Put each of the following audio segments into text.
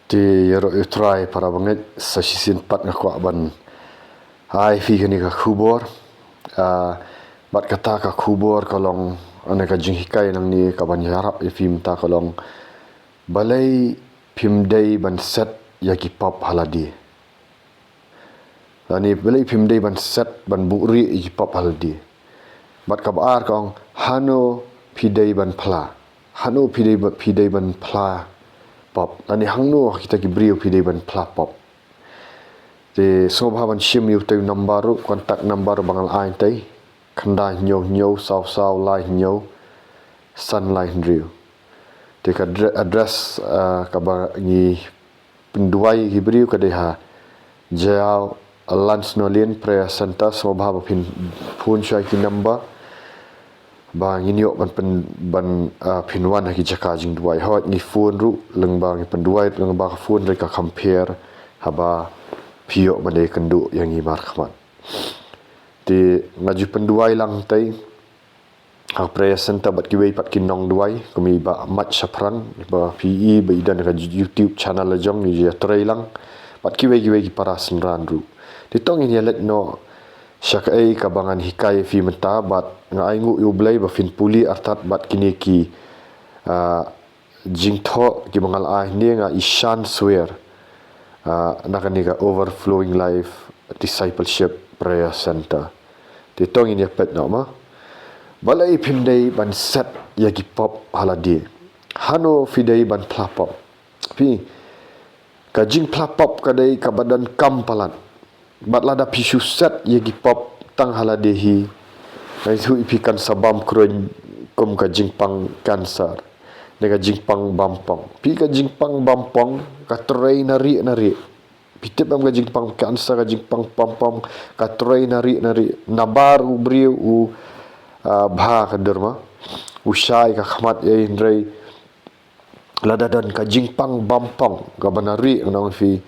Ti yero utrai para banget sa sisin pat ngakwa ban hai fi ni ka khubor bat kata ka khubor kalong ane ka jing hikai nang ni ka ban yarap film ta kalong balai film dai ban set ya ki pop haladi ani balai film dai ban set ban buri ki pop haladi bat ka bar kong hano pidai ban phla hano pidai ban phla pop ani hangno kita ki brio pidai ban phla pop de sobha ban shim yu te number kontak number bangal ai tai khanda nyo saw lai nyo san lai rio de ka address ka ba ni penduai ki brio ka de ha jao Lance Nolien Prayer Center sobha ba pin phone shai ki number ba nginyo ban pinwan ki jaka jing duai hot ni phone ru leng ba ngi penduai leng ba ka phone re ka compare haba pio mane kendu yang i mar khmat ti ngaju penduai lang tai ha prayer center bat ki wei pat ki nong duai kumi ba mat sapran ba pe ba idan ka YouTube channel jong ni je trailang pat ki wei ki para senran ru ti tong ni let no syak ai ka bangan hikai fi menta bat nga ai ngu yu blai ba fin puli artat bat kini ki jingtho ki bangal ai ni nga ishan swear nakani ka overflowing life discipleship prayer center ti tong ini pet no ma balai pindai ban set ya ki pop haladi hano fidai ban plapop pi ka jing plapop kadai ka badan kampalan bat lada pisu set ya ki pop tang haladehi nai thu ipikan sabam kroin kom ka jingpang cancer nega jingpang bampong pi ka jingpang bampong ka trai nari pitip am ka jingpang cancer ka jingpang pampong ka trai nari nabar ubriu u bha ka derma usai ka khmat ye indrai ladadan ka jingpang bampong ka banari nang fi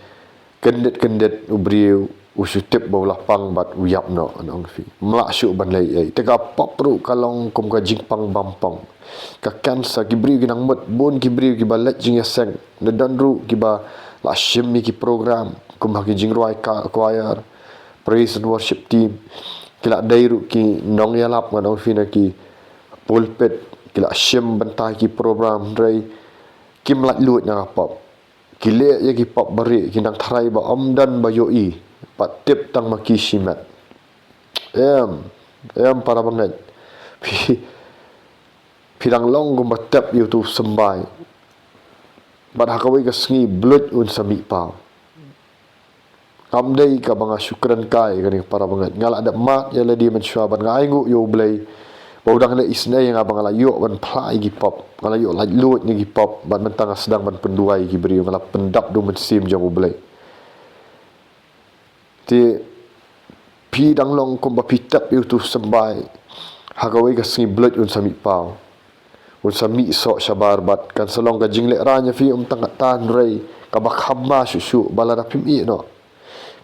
kendet ubriu usutip bola pang bat uyap no nang fi mlak syuk ban lai ai tega pop ru kalong kum ka jingpang bampong ka cancer gibri ginang mut bon gibri gibalat jing yaseng nedan ru giba la shim mi ki program kum ha ki jingruai ka choir praise and worship team kila dairu ki nong yalap ngang fi na ki pulpit kila shim bantai ki program rei kim lat lut na pop kile ya ki pop bari kinang tharai ba omdan ba yoi pat tip tang maki simat para banget pidang long gum batap youtube sembai bat hakawai ka sngi blood un sami pau kamdai ka banga syukran kai kani para banget ngala ada mat ya ladi mensyaban ngai ngu yo blai baudang le isna yang abang la yo ban plai gi pop ngala yo la lut ni gi pop bat mentang sedang ban penduai gi beri ngala pendap du mensim jang blai ti pi dang long kum ba pitap youtube sembai hakawai ka sngi blood un sami pau un sami so sabar bat kan selong ka jingle ranya fi tang tan rei ka ba khamma su balada pim i no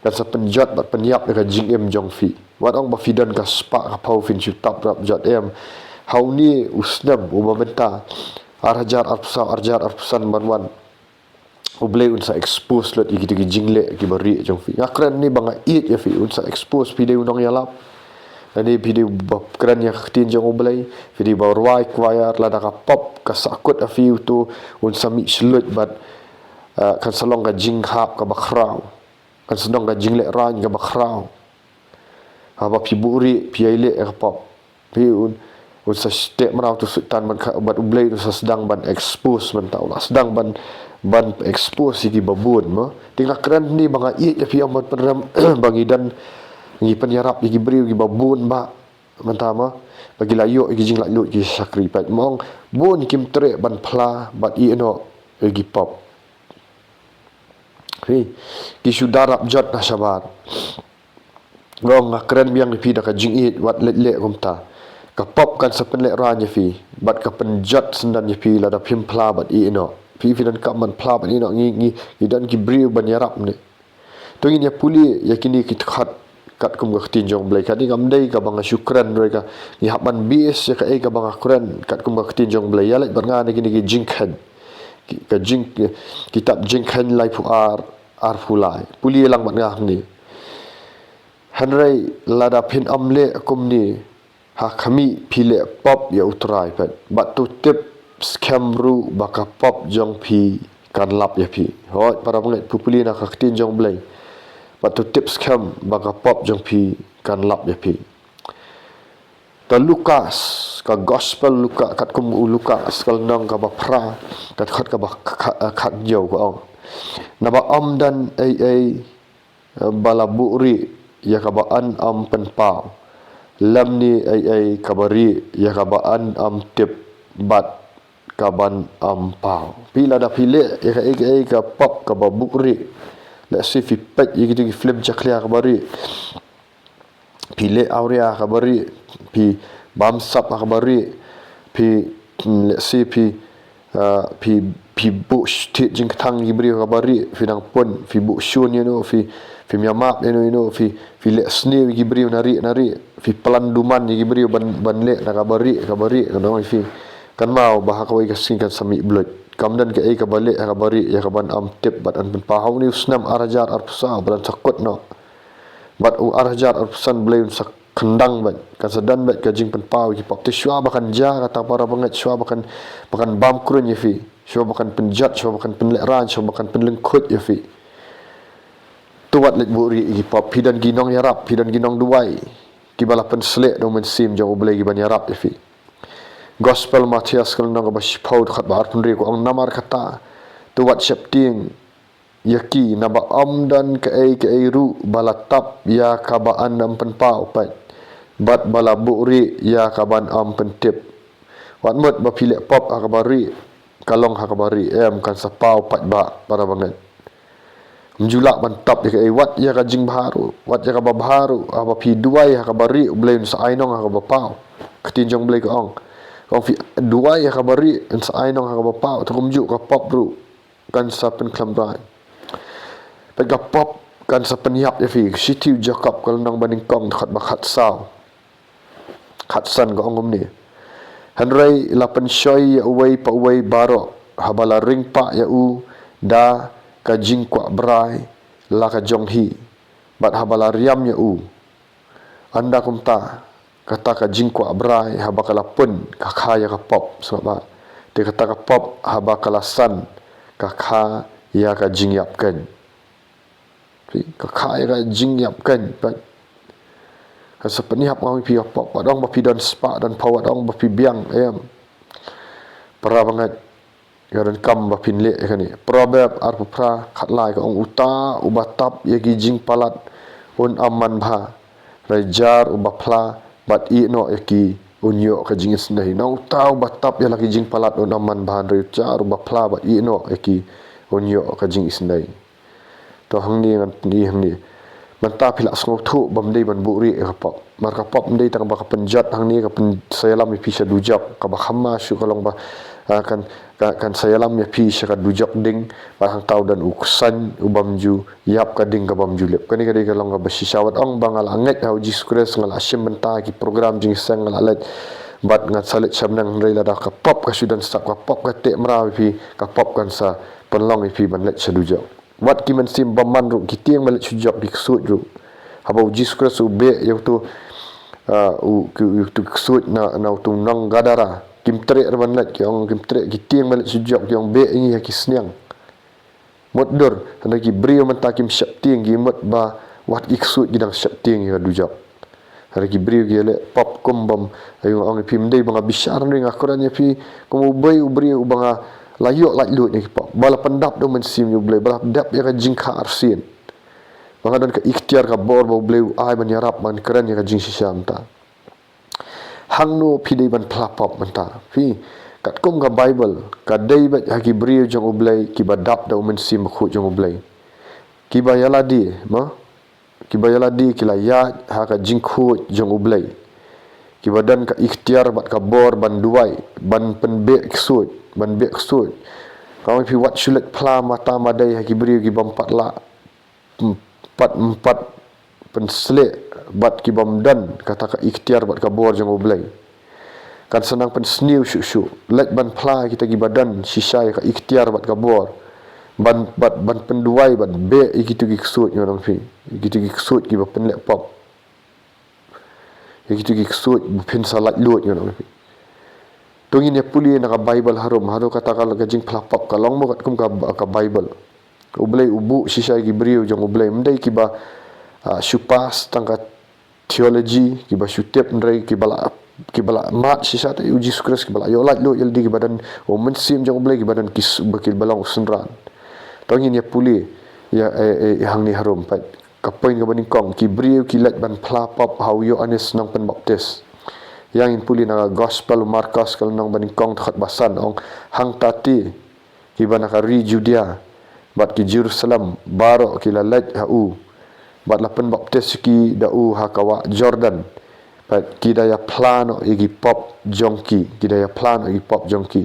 kan sa penjat bat penyap ka jing em jong fi wat ong ba fidan ka spa ka pau fin chu tap rap jat em hau ni usnam ubamenta arjar arsan banwan ublei unsa expose lot iki jingle ki bari jong fi akran ni banga it ya fi unsa expose video nong yalap ani video bab kran ya khtin jong ublei video bawai choir lada ka pop ka sakut a fi tu unsa mi slut bat kan salong ka jing hap ka bakrau kan sedang ka jingle ran ka bakrau aba pi buri pi ile ka pop pi unsa step marau tu sultan bat ublei unsa sedang ban expose man taulah sedang ban expose iki babun mo tinggal keren ni banga i ya fi amat peram bangidan ngi penyarap iki beri iki babun ba mentama bagi layo iki jing lalu iki sakri pat mong bun kim tre ban phla bat i no iki pop hi ki sudarap jot na sabar gong keren biang fi da ka jing i wat le kumta ka pop kan sa penle ranya fi bat ka penjat sendan ya fi la da pim phla bat i no pi dan kaman plap ni nak ngi dan ki briu ban yarap ni to ini puli yakini kit khat kat kum ga tin jong blai kadi ngam dei ka bang syukran roi ka ni haban bis ya ka e ka bang akran kat kum ga tin jong blai ya lai ban nga ni ki jingkhan ka jing kitab jing khan lai pu ar fulai puli lang mat ngah ni hanrei lada phin amle kum ni ha khami phile pop ya utrai pat bat tu tip scam ru baka pop jong phi kan lap ya phi hoi para bangai pupuli na khaktin jong blai bat tu tip scam baka pop jong phi kan lap ya phi ta Lukas ka gospel Lukas kat kum Lukas kal nang ka ba pra kat khat ka ba khat jau ko ong na ba am dan ai balaburi ya ka ba an am pen pau lam ni ai kabari ya ka ba an am tip bat kaban am pau pila da pile ya ka pop ka ba bukri la si fi pet ya ki film jaklia kabari pile aurea kabari pi bamsap kabari pi let's say pi bu stit jing thang ibri kabari fi nang pon fi bu shun fi miamap fi le sne ibri nari fi pelanduman ibri ban le na kabari kadang fi kan mau bahak wai ka sing kan sami blood kamdan ke ai ka balik kabari ya kaban am tip bat an pahau ni usnam arajar arpsa balan sakot no bat arajar arpsan blame sak kendang bat kan sedan bat ka jing pen pau ki pop shwa bakan ja kata para banget shwa bakan bam krun ya fi shwa bakan penjat shwa bakan penlek ran shwa bakan penlengkut ya fi tuat let buri ki pop hidan ginong yarap hidan ginong duai ki bala pen selek do men sim jong oblei ki ban yarap ya fi gospel Matias kal nang ba shpau khat bar pun ri ko ang namar kata tuat septing yaki na ba amdan ka ai ru balatap ya ka ba anam pen pau pat bat bala buri ya ka ban am pen tip wat mot ba pilek pop akabari kalong akabari em kan sa pau pat ba para banget menjulak mantap ya ai wat ya ka jing baharu wat ya ka ba baharu apa pi duai akabari blain sa ainong akaba pau ketinjong blai ko ong fi duai akabari sa ainong akaba pau tukumju ka pop ru kan sa pen klamrai pega pop kan sa penyap ya fi sitiu jakap kal nang baning kong khat bakhat sao khat san ko ongom ni hanrei lapan shoy ya uwai pa uwai baro habala ring pa ya u da ka jing kwa brai la ka jong hi bat habala riam ya u anda kumta kata ka jing kwa brai habakala pun ka khaya ka pop sebab te kata ka pop habakala san ka kha ya ka jing yap kan ka khai ka jing yap kan pat ka sapani hap ngau pi pop wadong ba pi dan spa dan pawat ong ba pi biang em para banget garan kam ba pin le kan ni proverb ar pra khat lai ka ong uta ubatap ye gi jing palat un amman bha rajar ubapla bat i no yaki unyo ka jing snai na uta ubatap ya lagi jing palat un amman bha rajar ubapla bat i no yaki unyo ka jing snai to hang ni manta phila sngo thu bamdei ban buri ka pop mar ka pop ndei tang ba ka penjat hang ni ka pen sayalam mi pisha dujak ka ba khamma shu kalong ba kan sayalam ya pisha ka dujak ding ba hang tau dan uksan ubamju yap ka ding ka bamju lep kani ka kalong ba shisawat ong bangal anget hau jiskres ngal asim menta ki program jing sang ngal alet bat ngat salit sabnang rei lada ka pop ka sudan sak ka pop ka te mra pi ka pop kan sa penlong pi ban let sadujak wat ki men sim baman ru ki tiang malet sujak di ksut ru habau jiskres ube yang tu tu ksut na tu nang gadara kim trek ban let ki ong kim trek ki tiang malet sujak ki ong be ini ki sniang modor handa ki brio menta kim syap tiang ki mot ba wat ki ksut gidang syap tiang ki dujak handa ki brio ki le pop kombam ayu ong pi mdei banga bishar ring akuran ya pi kum ubei ubrio banga layok lak lut ni pop bala pendap do men sim you blay bala dap ya ka jingkha arsin banga dan ka ikhtiar ka bor bo blay ai ban yarap man keren ya ka jing sisham ta hang no pidei ban plapop menta fi kat kum ka bible ka dei ba ha ki brio jong oblay ki badap do men sim khu jong oblay ki ba yaladi ma ki ba yaladi ki la ya ha ka jing khu jong oblay ki badan ka ikhtiar bat ka bor ban duai ban penbe ksut ban be ksut kau pi wat sulet pla mata madai haki beri ki bampat la empat pensle bat ki bamdan kata ka ikhtiar bat ka bor jong oblai kan senang pen sniu syuk let ban pla kita gi badan shisha ka ikhtiar bat kabor ban penduai ban be gitu gi ksut nyorang fi gitu gi ksut gi ba pen lek pop gitu gi ksut pen salat lut nyorang fi tungin ya puli na ka bible harum kata kal ka jing pla pop ka long mo kat kum ka bible ublei ubu shisha gi brio jong ublei mdai ki ba syupas tangka theology ki ba syutep ndrai ki bala mat sisa ta uji sukres ki bala yo lat lo yel di ki badan o mensim jong blai ki badan kis bakil balang sunran tongin ya puli ya hang ni harum pat kapoin ka baning kong ki brio ki let ban pla pop how yo anis nang pen baptis yang in puli na gospel markas kal nang baning kong takhat basan ong hang tati ki bana ka ri Judea bat ki Jerusalem baro ki lalat hau bat lapen baptis ki dau hakawa Jordan pat kidaya plano igi pop jongki kidaya plano igi pop jongki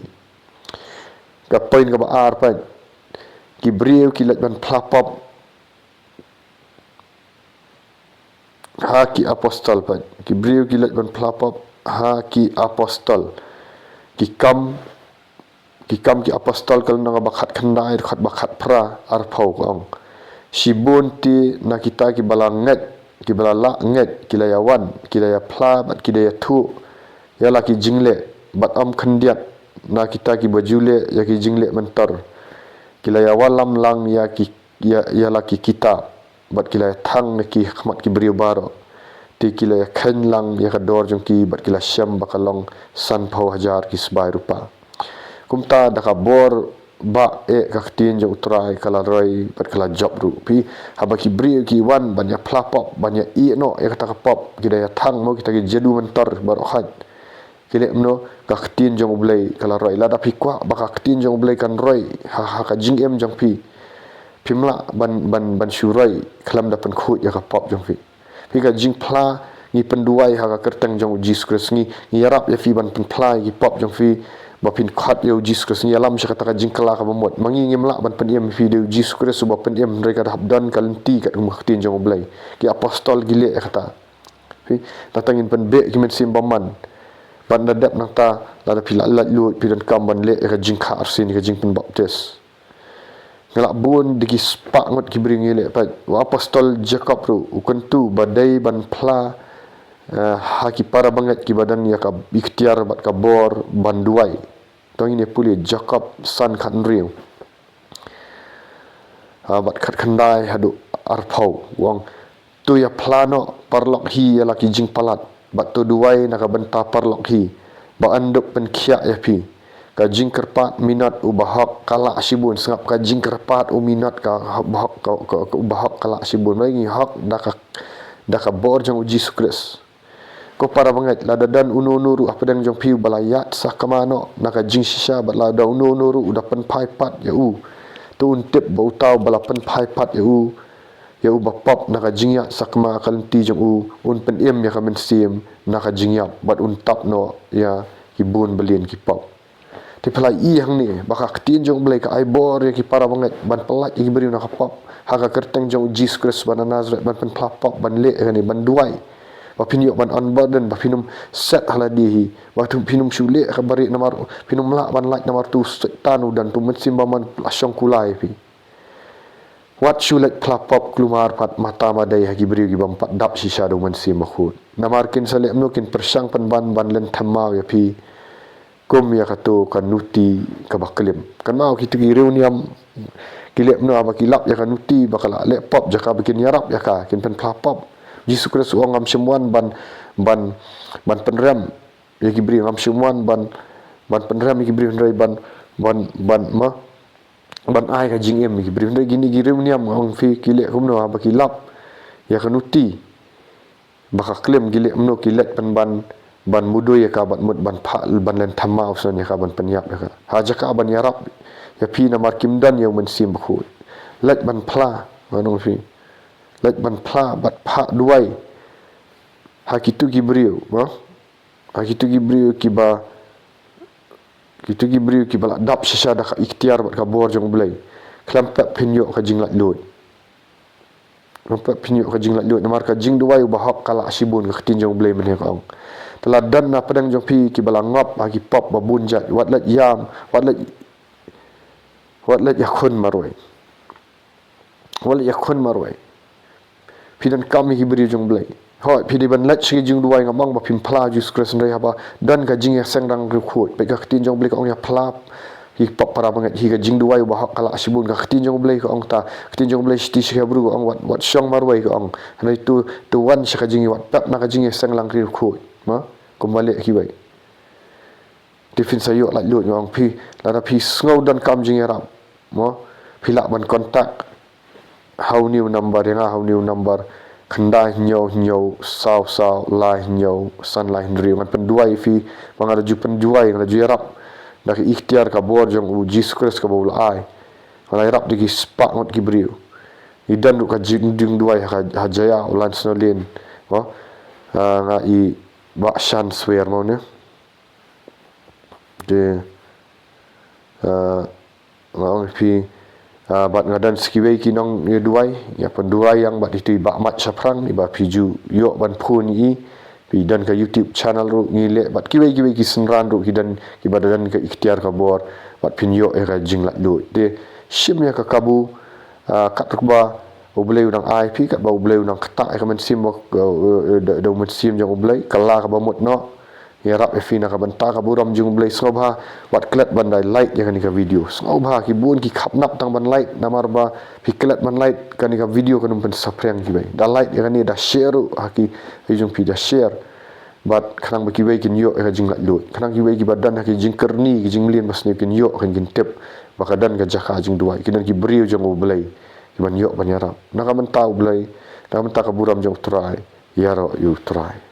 ka poin ka baar pat ki brio ki let ban pla pop ha ki apostol pat ki brio ki let ban pla pop ha ki apostol ki kam ki apostol kal nang bakhat khandai khat bakhat pra ar phau kong sibun ti na kita ki balanget ki balala nget ki layawan ki laya pla bat ki daya thu ya la ki jingle bat am khandiat na kita ki bajule ya ki jingle mentor ki layawan lam lang ya ki ya la ki kitab bat ki laya thang na ki khmat ki brio baro ti ki laya khan lang ya ka dor jong ki bat ki la syam bakalong san phau hajar ki sbai rupa kumta da ka bor ba ka tin jo utrai kala roi pat kala job ru pi haba ki bri ki wan banya pla pop banya i no kata ka pop gidaya thang mo kita ki jedu mentor bar khat kile mno ka tin jong blai kala roi la da pi kwa ba ka tin jong blai kan roi ha ka jing em jong pi pimla ban syurai khalam da pen khut ya ka pop jong pi ka jing pla ni penduai ha ka kertang jong Jesus ni yarap ya fi ban pen pla ki pop jong fi bapin khat yo Jesus ni alam syaka taka jingkala ka mamot mangi ngemla ban peniem video Jesus suba peniem mereka dah habdan kalenti kat rumah tin jong blai ki apostol gile kata fi datangin pen be ki men simbaman ban dadap nata la pila lat lut pidan kam ban le ka jingkha arsin ka jingpen baptis ngelak bun diki spak ngot ki bring ile pa apostol Jacob ru ukentu badai ban pla haki para banget ki badan ya ka ikhtiar bat ka bor banduai tong ini puli Jacob san khan riu bat khat khandai hadu arphau wang tu ya plano parlok hi ya laki jing palat bat tu duai na ka benta parlok hi ba anduk pen khia ya pi ka jing kerpat minat ubahak kala sibun sengap ka jing kerpat minat ka bahak ka ubahak kala sibun lagi hak dak bor jang uji sukres ko para banget la dadan unu apa dan jong piu balayat sah kamano naka jing shisha bat la da unu udah pen pai pat ya tu untip bau tau bala pen pai pat ya bapap naka jing ya sakma kalenti jong un pen em ya kamen sim naka jing ya bat untap no ya kibun belien ki pop ti pelai i hang ni baka tin jong blai ka ai bor ya ki para banget ban pelat i beri naka pop haka kerteng jong Jesus Christ ban Nazareth ban pen pop ban le ni ban duai bapin yo ban unburden bapinum set haladihi waktu pinum syule khabari namar pinum la ban like namar tu tanu dan tu mensim baman asyong kulai pi what syulet plapop klumar pat mata madai hagi beri gi bampat dap sisa do mensim makhut namar kin sale mnukin persang pan ban len thamau ya pi kum ya katu kan nuti ka baklim kan mau kitu gi reuniam kilep no abakilap ya kan nuti bakala le pop jaka bikin yarap ya ka kin pen plapop Jesus Kristus uang ngam semuan ban penrem ya kibri ngam semuan ban penrem ya kibri ndai ban ai ka jingem ya kibri ndai gini girim niam ngam fi kile kumno abakilap ya kanuti baka klem gile mno kilet ban mudo ya ka ban pha ban len thamma usan ya ka ban penyap ya ka haja ka ban yarap ya pi namar kimdan ya mensim khut let ban pla manong fi let ban pla bat pha duai hakitu gibriu hakitu gibriu kiba kitu gibriu kiba dap sisa dak ikhtiar bat ka bor jong blai klampat pinyo ka jing lat lut klampat pinyo ka jing lat lut namar ka jing duai bahak kala sibun ka tin jong blai men ka ong teladan na pedang jong pi ki balangop agi pop babunjat wat let yam wat let yakun marwai wat let yakun marwai pidan kami ki beri jong blai hoi pidi ban let chi jing duai ngamang ba pim pla ju skres ndai haba dan ka jing ya seng rang ru khut pe ka tin jong blai ka ong ya plap hi pop para banget hi ka jing duai ba hak kala sibun ka tin jong blai ka ong ta tin jong blai sti shi bru ong wat shong marwai ka ong hanai tu wan shi ka jing wat pap na ka jing ya seng lang ru khut ma kembali ki bai tifin sayo la lut ong pi la pi ngau dan kam jing ya ram mo pi la ban kontak how new number yang how new number khandai nyau sau lai nyau san lai ndri man penduai fi mangada ju penduai ngada ju rap dak ikhtiar ka bor jong uji skres ka bol ai wala rap digi spak ngot ki briu idan ka jing duai ha jaya ulan snolin ho nga i ba shan swear mo ne de ngong pi bat ngadan skiwei kinong ye duai ya penduai yang bat itu ba mat saprang ni ba piju yo ban phun i pi dan ka YouTube channel ru ngile bat kiwei ki senran ru kidan ki badadan ka ikhtiar ka bor bat pin yo era jing la lu de shim ya ka kabu kat ba oblei udang ai pi kat ba oblei udang kata ka men sim do men sim jong oblei kala ka ba mot no ya rap efina ka banta ka buram jung blai sobha wat klet bandai like ya kanika video sobha ki bun ki khapnap tang ban like namar ba pi klet ban like kanika video kanum pen sapreng ki bai da like ya kani da share haki jung pi da share bat khanang ba ki bai kin yo ka jing la lut khanang ki bai ki badan haki jing kerni ki jing lin masne kin yo kan kin tep bakadan ka jaka jing duai kinan ki brio jong blai ki ban yo ban yarap naka mentau blai naka mentaka buram jong try yaro you try